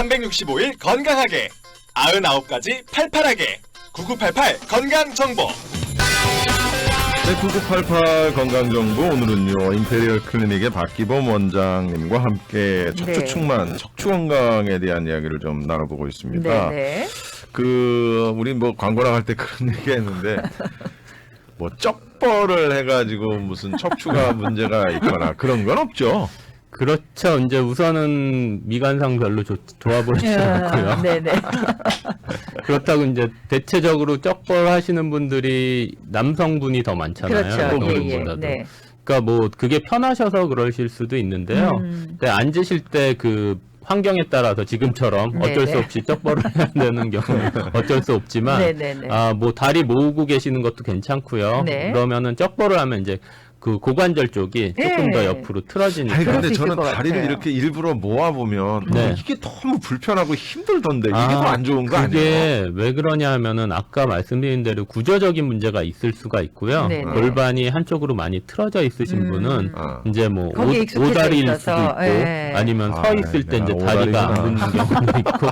365일 건강하게 99가지 팔팔하게 9988 건강정보. 네, 9988 건강정보 오늘은요 임페리얼 클리닉의 박기범 원장님과 함께 척추측만, 척추건강에 대한 이야기를 좀 나눠보고 있습니다. 네네. 우리 뭐 광고랑 할 때 그런 얘기했는데 뭐 쩍벌을 해가지고 무슨 척추가 문제가 있거나 그런 건 없죠. 그렇죠. 이제 우선은 미관상 별로 좋아 보이지 않고요. 네네. 그렇다고 이제 대체적으로 쩍벌 하시는 분들이 남성분이 더 많잖아요. 그렇죠. 여성분보다도. 네. 그러니까 뭐 그게 편하셔서 그러실 수도 있는데요. 근데 앉으실 때 그 환경에 따라서 지금처럼 어쩔 수 네네. 없이 쩍벌을 해야 되는 경우는 어쩔 수 없지만 네네네. 뭐 다리 모으고 계시는 것도 괜찮고요. 네. 그러면은 쩍벌을 하면 이제 그 고관절 쪽이 조금 네. 더 옆으로 틀어지니까. 아니 그럴 근데 수 있을 저는 것 다리를 같아요. 이렇게 일부러 모아보면 네. 이게 너무 불편하고 힘들던데 이게 더 안 좋은 거 아니에요? 그게 왜 그러냐 하면은 아까 말씀드린 대로 구조적인 문제가 있을 수가 있고요. 네네. 골반이 한쪽으로 많이 틀어져 있으신 분은 이제 뭐 거기에 익숙해져 오다리일 수도 있어서, 있고 예. 아니면 서 있을 때 이제 내가 다리가 안 오다리구나. 붙는 경우도 있고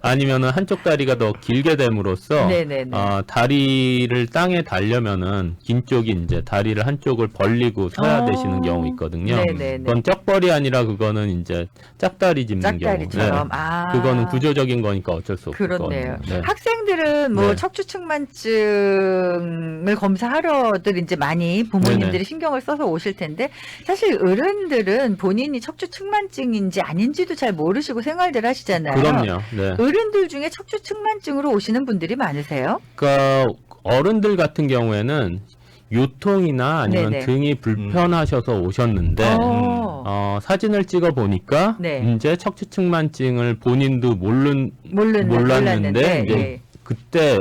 아니면은 한쪽 다리가 더 길게 됨으로써 네네네. 다리를 땅에 달려면은 긴 쪽이 이제 다리를 한쪽을 벌리고 서야 되시는 경우 있거든요. 네네네. 그건 쩍벌이 아니라 그거는 이제 짝다리 짚는 경우. 짝다리처럼. 그거는 구조적인 거니까 어쩔 수 없고. 그렇네요. 네. 학생들은 뭐 네. 척추측만증을 검사하러들 이제 많이 부모님들이 네네. 신경을 써서 오실 텐데 사실 어른들은 본인이 척추측만증인지 아닌지도 잘 모르시고 생활들 하시잖아요. 그럼요. 네. 어른들 중에 척추측만증으로 오시는 분들이 많으세요? 그러니까 어른들 같은 경우에는 요통이나 아니면 네네. 등이 불편하셔서 오셨는데 사진을 찍어 보니까 네. 이제 척추측만증을 본인도 몰랐는데 몰랐는데, 이제 예. 그때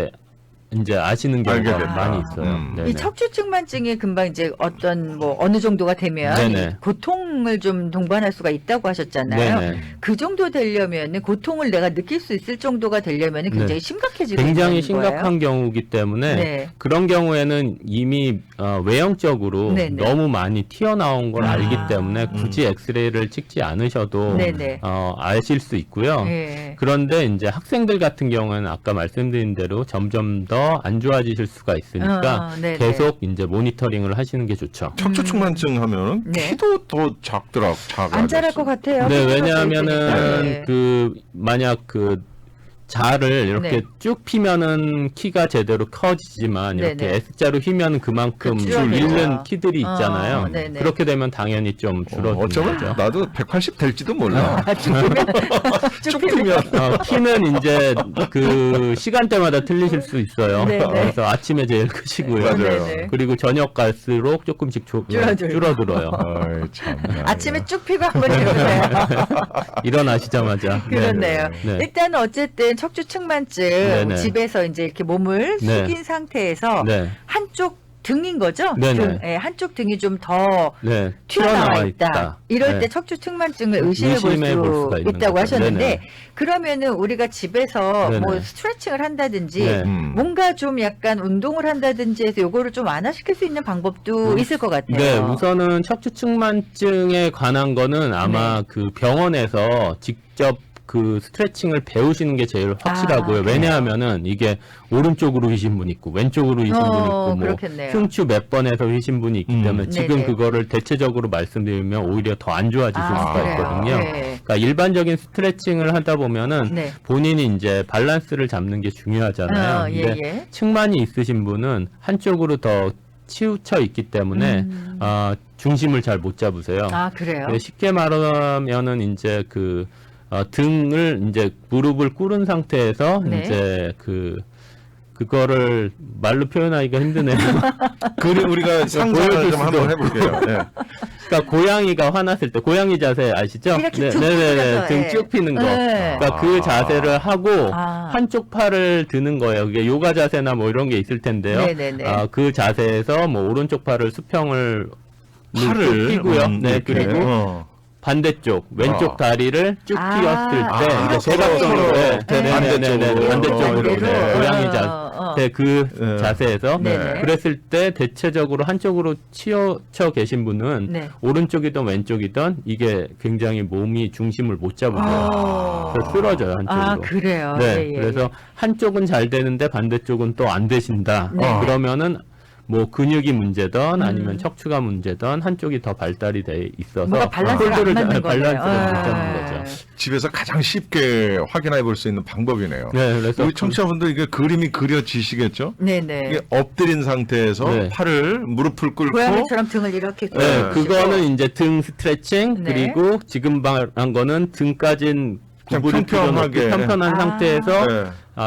이제 아시는 경우가 알게 됐다. 많이 있어요. 네네. 이 척추측만증이 금방 이제 어떤 뭐 어느 정도가 되면 네네. 이 고통을 좀 동반할 수가 있다고 하셨잖아요. 네네. 그 정도 되려면 고통을 내가 느낄 수 있을 정도가 되려면 굉장히 네. 심각해지고 굉장히 있는 거예요. 심각한 경우이기 때문에 네. 그런 경우에는 이미 외형적으로 네네. 너무 많이 튀어나온 걸 알기 아. 때문에 굳이 엑스레이를 찍지 않으셔도 네네. 아실 수 있고요. 예. 그런데 이제 학생들 같은 경우에는 아까 말씀드린 대로 점점 더 안 좋아지실 수가 있으니까 네네. 계속 이제 모니터링을 하시는 게 좋죠. 척추측만증 하면은 네. 키도 더 작아. 안 자랄 것 같아요. 네, 키가 왜냐하면은 있으니까. 그 만약 그 자를 이렇게 네. 쭉 피면은 키가 제대로 커지지만 이렇게 네네. S자로 휘면 그만큼 줄어들죠. 잃는 키들이 있잖아요. 네네. 그렇게 되면 당연히 좀 줄어드는 어쩌면 거죠. 나도 180 될지도 몰라. 쭉 피면. 키는 이제 그 시간대마다 틀리실 수 있어요. 네네. 그래서 아침에 제일 크시고요. 맞아요. 네네. 그리고 저녁 갈수록 조금씩 줄어들어요. 아이 참. 아침에 쭉 피고 한번 해보세요. 일어나시자마자. 그렇네요. 네. 일단 어쨌든 척추측만증 네네. 집에서 이제 이렇게 몸을 네. 숙인 상태에서 네. 한쪽 등인 거죠? 네네. 등, 예, 한쪽 등이 좀 더 네. 튀어나와 있다. 이럴 네. 때 척추측만증을 의심해 볼 의심해 볼 수 수가 있는 있다고 거죠. 하셨는데 네네. 그러면은 우리가 집에서 네네. 뭐 스트레칭을 한다든지 네. 뭔가 좀 약간 운동을 한다든지 해서 요거를 좀 완화시킬 수 있는 방법도 있을 것 같아요. 네, 우선은 척추측만증에 관한 거는 아마 네. 그 병원에서 직접 그 스트레칭을 배우시는 게 제일 확실하고요. 그래요? 왜냐하면은 이게 오른쪽으로 휘신 분 있고 왼쪽으로 휘신 분 있고 뭐 그렇겠네요. 흉추 몇 번에서 휘신 분이 있기 때문에 지금 네네. 그거를 대체적으로 말씀드리면 오히려 더 안 좋아지실 수가 그래요? 있거든요. 네. 그러니까 일반적인 스트레칭을 하다 보면은 네. 본인이 이제 밸런스를 잡는 게 중요하잖아요. 예, 근데 예. 측만이 있으신 분은 한쪽으로 더 치우쳐 있기 때문에 중심을 잘 못 잡으세요. 아, 그래요? 네, 쉽게 말하면은 이제 그 등을 이제 무릎을 꿇은 상태에서 네. 이제 그거를 말로 표현하기가 힘드네요. 우리가 상상을 보여줄 좀 수도 한번 해볼게요. 네. 그러니까 고양이가 화났을 때 고양이 자세 아시죠? 이렇게 쭉 네네네 펴서, 등 예. 쭉 피는 거. 네. 그러니까 그 자세를 하고 아. 한쪽 팔을 드는 거예요. 그게 요가 자세나 뭐 이런 게 있을 텐데요. 네네네. 그 자세에서 뭐 오른쪽 팔을 수평을 팔을 펴고요. 네, 이렇게. 그리고 반대쪽 왼쪽 다리를 쭉 아, 띄었을 때 아, 이제 대각선으로 반대쪽으로. 반대쪽으로 네. 고양이 그 네. 자세에서 네네. 그랬을 때 대체적으로 한쪽으로 치우쳐 계신 분은 네. 오른쪽이든 왼쪽이든 이게 굉장히 몸이 중심을 못 잡으세요. 아. 그래서 쓰러져요 한쪽으로. 아, 그래요. 네, 예, 예, 그래서 한쪽은 잘 되는데 반대쪽은 또 안 되신다. 네. 그러면은 뭐 근육이 문제든 아니면 척추가 문제든 한쪽이 더 발달이 돼 있어서 뭔가 밸런스가 안 맞는 거네요. 밸런스를 못 아. 잡는 거죠. 집에서 가장 쉽게 확인해 볼 수 있는 방법이네요. 네, 그래서 우리 청취자분들 이게 그림이 그려지시겠죠? 네네. 이게 엎드린 상태에서 네. 팔을 무릎을 꿇고 고양이처럼 등을 이렇게 네, 꿇으시고. 그거는 이제 등 스트레칭 네. 그리고 지금 말한 거는 등까진 그냥 구부리 평평하게. 편편한 아. 상태에서 네.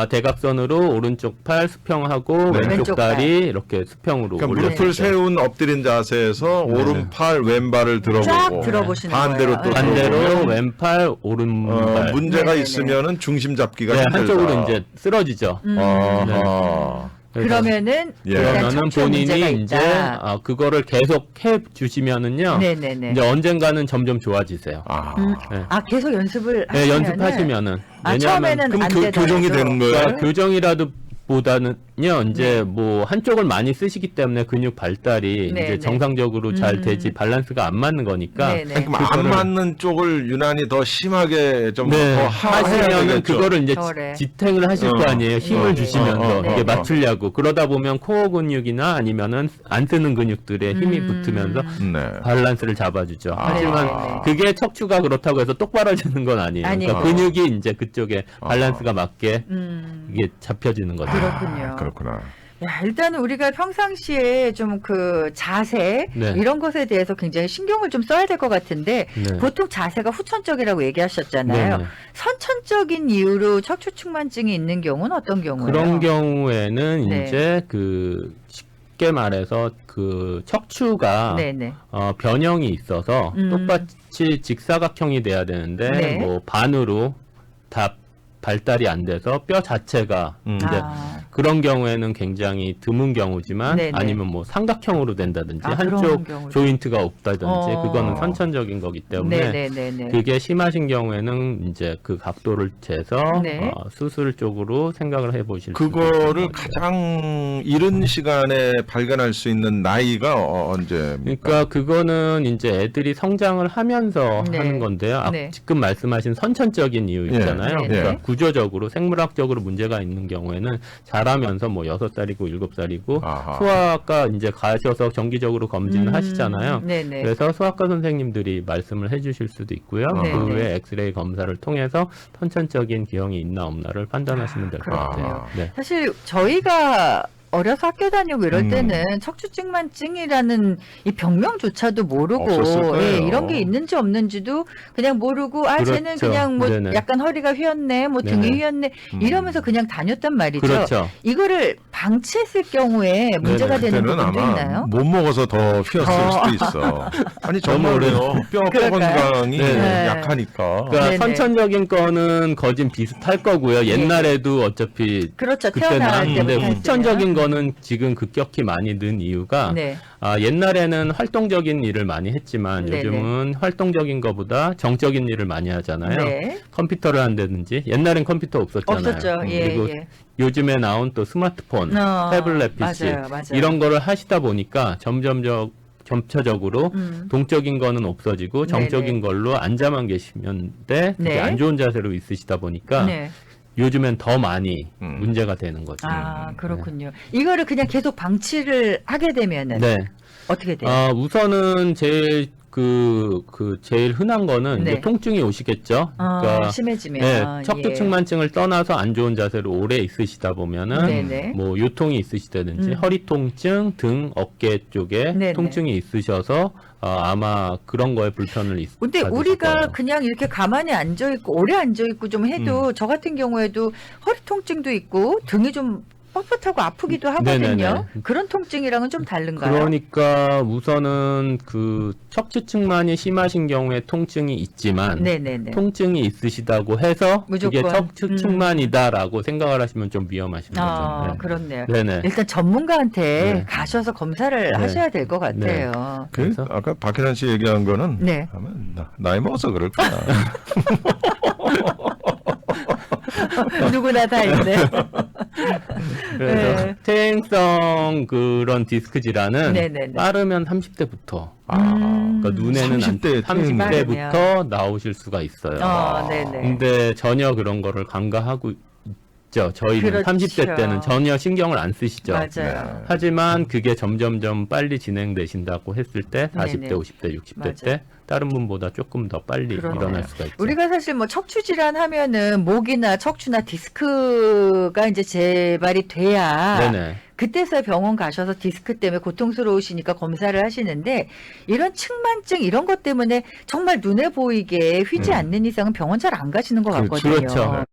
대각선으로 오른쪽 팔 수평하고 네. 왼쪽 왼쪽 다리 이렇게 수평으로 그러니까 올렸을 무릎을 때. 세운 엎드린 자세에서 네. 오른팔 왼발을 들어보고 쫙 들어보시는 반대로 거예요. 또 네. 반대로 들어보면 왼팔 오른발 문제가 네네네. 있으면은 중심 잡기가 네, 힘들다. 한쪽으로 이제 쓰러지죠. 아하. 그래서 그러면은 예. 일단 그러면은 척추 문제가 본인이 이제 있다. 그거를 계속 해 주시면은요. 네네네. 이제 언젠가는 점점 좋아지세요. 아. 네. 아, 계속 연습을 네, 하시면은 연습하시면은 아, 처음에는 그럼 안 교정이 되더라도. 되는 거예요? 그러니까 교정이라도 보다는요 이제 네. 뭐 한쪽을 많이 쓰시기 때문에 근육 발달이 네, 이제 네. 정상적으로 잘 되지 밸런스가 안 맞는 거니까 네, 네. 그럼 안 맞는 쪽을 유난히 더 심하게 좀 네, 더 하시면은 되겠죠. 그거를 이제 저래. 지탱을 하실 거 아니에요. 힘을 네, 주시면서 네, 이게 네. 맞추려고 그러다 보면 코어 근육이나 아니면은 안 쓰는 근육들에 힘이 붙으면서 네. 밸런스를 잡아주죠. 아. 하지만 네. 그게 척추가 그렇다고 해서 똑바로지는 건 아니에요. 그러니까 아니에요. 근육이 이제 그쪽에 밸런스가 맞게 이게 잡혀지는 거죠. 그렇군요. 그렇구나. 야, 일단은 우리가 평상시에 좀 그 자세 네. 이런 것에 대해서 굉장히 신경을 좀 써야 될 것 같은데 네. 보통 자세가 후천적이라고 얘기하셨잖아요. 네네. 선천적인 이유로 척추 측만증이 있는 경우는 어떤 경우예요? 그런 경우에는 네. 이제 그 쉽게 말해서 그 척추가 네네. 변형이 있어서 똑같이 직사각형이 돼야 되는데 네. 뭐 반으로 다 발달이 안 돼서 뼈 자체가 이제 아, 그런 경우에는 굉장히 드문 경우지만 네네. 아니면 뭐 삼각형으로 된다든지 아, 그런 한쪽 경우도. 조인트가 없다든지 어. 그거는 선천적인 거기 때문에 네네네네. 그게 심하신 경우에는 이제 그 각도를 재서 네. 수술 쪽으로 생각을 해보실 수 그거를 있는 거죠. 가장 이른 시간에 발견할 수 있는 나이가 언제입니까? 그러니까 그거는 이제 애들이 성장을 하면서 네. 하는 건데요. 네. 지금 말씀하신 선천적인 이유 있잖아요. 예. 그러니까 예. 구조적으로 생물학적으로 문제가 있는 경우에는 자라면서 뭐 6살이고 7살이고 아하. 소아과 이제 가셔서 정기적으로 검진을 하시잖아요. 네네. 그래서 소아과 선생님들이 말씀을 해주실 수도 있고요. 네, 그 네. 외에 엑스레이 검사를 통해서 선천적인 기형이 있나 없나를 판단하시면 될 것 그렇군요. 같아요. 네. 사실 저희가 어려서 학교 다니고 이럴 음. 때는 척추증만증이라는 이 병명조차도 모르고 없었을 거예요. 예, 이런 게 있는지 없는지도 그냥 모르고 쟤는 그렇죠. 그냥 뭐 네네. 약간 허리가 휘었네 뭐 등이 네네. 휘었네 이러면서 그냥 다녔단 말이죠. 그렇죠. 이거를 방치했을 경우에 문제가 되는 그때는 부분도 아마 있나요? 못 먹어서 더 휘었을 더. 수도 있어. 아니 정말요. 뼈 그럴까요? 건강이 네. 약하니까. 그러니까 네네. 선천적인 거는 거진 비슷할 거고요. 옛날에도 어차피 그렇죠. 그때는 태어날 때부터 근데 했으면. 후천적인 거는 지금 급격히 많이 는 이유가 네. 옛날에는 활동적인 일을 많이 했지만 네네. 요즘은 활동적인 것보다 정적인 일을 많이 하잖아요. 네. 컴퓨터를 한다든지 옛날엔 컴퓨터 없었잖아요. 없었죠. 예, 그리고 예. 요즘에 나온 또 스마트폰, 태블릿 PC 맞아요. 이런 거를 하시다 보니까 점차적으로 동적인 거는 없어지고 네네. 정적인 걸로 앉아만 계시면 돼 되게 네. 안 좋은 자세로 있으시다 보니까 네. 요즘엔 더 많이 문제가 되는 거죠. 아, 그렇군요. 이거를 그냥 계속 방치를 하게 되면은 네. 어떻게 돼요? 우선은 제일 제일 흔한 거는 네. 이제 통증이 오시겠죠. 그러니까 심해지면. 네, 척추측만증을 떠나서 안 좋은 자세로 오래 있으시다 보면은 네네. 뭐 요통이 있으시다든지 허리 통증, 등, 어깨 쪽에 네네. 통증이 있으셔서 아마 그런 거에 불편을 근데 받으실 우리가 거예요. 그냥 이렇게 가만히 앉아 있고 오래 앉아 있고 좀 해도 저 같은 경우에도 허리 통증도 있고 등이 좀 뻣뻣하고 아프기도 하거든요. 네네네. 그런 통증이랑은 좀 다른가요? 그러니까 우선은 그 척추측만이 심하신 경우에 통증이 있지만 네네네. 통증이 있으시다고 해서 그게 무조건. 척추측만이다라고 생각을 하시면 좀 위험하신 아, 거죠. 네. 그렇네요. 네네. 일단 전문가한테 네. 가셔서 검사를 네. 하셔야 될 것 같아요. 그 아까 박혜란 씨 얘기한 거는 네. 아마 나이 먹어서 그럴 거야. 누구나 다 있네. 그래서 네. 퇴행성 그런 디스크 질환은 네네네. 빠르면 30대부터 그러니까 눈에는 30대 30대부터 나오실 수가 있어요. 네네. 근데 전혀 그런 거를 간과하고 있죠. 저희는 그렇죠. 30대 때는 전혀 신경을 안 쓰시죠. 맞아요. 하지만 그게 점점점 빨리 진행되신다고 했을 때 40대, 네네. 50대, 60대 맞아요. 때 다른 분보다 조금 더 빨리 그러네요. 일어날 수가 있죠. 우리가 사실 뭐 척추 질환 하면은 목이나 척추나 디스크가 이제 재발이 돼야 네네. 그때서야 병원 가셔서 디스크 때문에 고통스러우시니까 검사를 하시는데 이런 측만증 이런 것 때문에 정말 눈에 보이게 휘지 않는 이상은 병원 잘 안 가시는 것 그렇죠. 같거든요. 그렇죠.